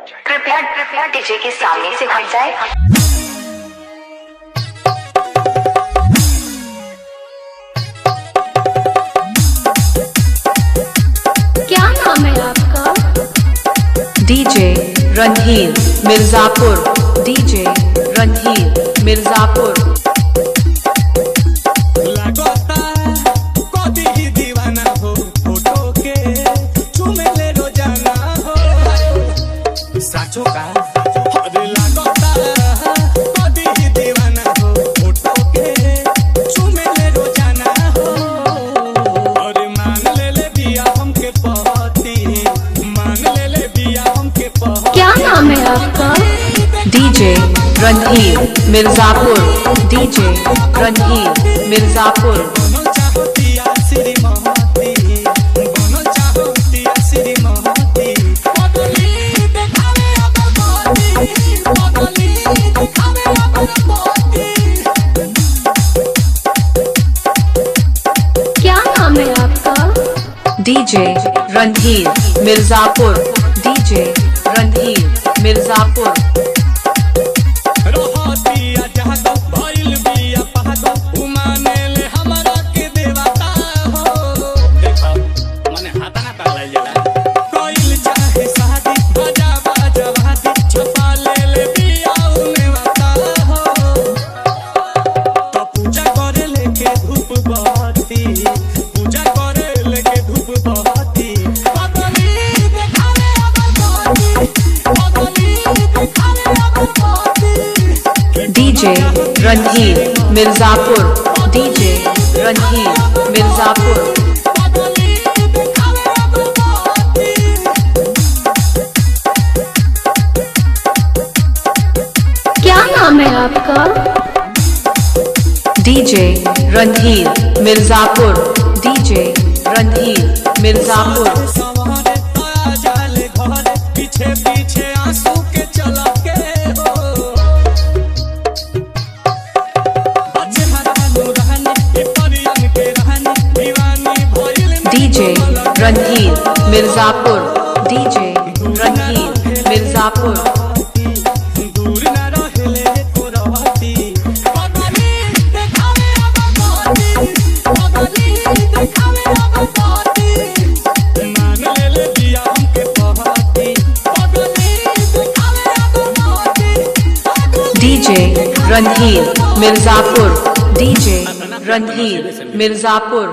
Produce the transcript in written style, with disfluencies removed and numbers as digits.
कृपया कृपया डीजे के सामने से हट जाए। क्या नाम है आपका? DJ Randhir Mirzapur, DJ Randhir Mirzapur. साचो का अरे लागता कदी ही दीवाना हो फोटो के चुमे ले रोजाना हो। अरे मान ले बिया हमके पहती, मान ले बिया हमके पहती। क्या नाम है आपका? DJ Randhir Mirzapur, DJ Randhir Mirzapur. क्या नाम है आपका? DJ Randhir Mirzapur, DJ Randhir Mirzapur. DJ Randhir Mirzapur, DJ Randhir Mirzapur. क्या नाम है आपका? DJ Randhir Mirzapur, DJ Randhir Mirzapur. पीछे पीछे आंसू के चला के हो डीजे रणधीर मिर्जापुर, डीजे रणधीर मिर्जापुर। दूर न रहले को रहती मान ले बिया हमके पहती। DJ Randhir Mirzapur, DJ Randhir Mirzapur.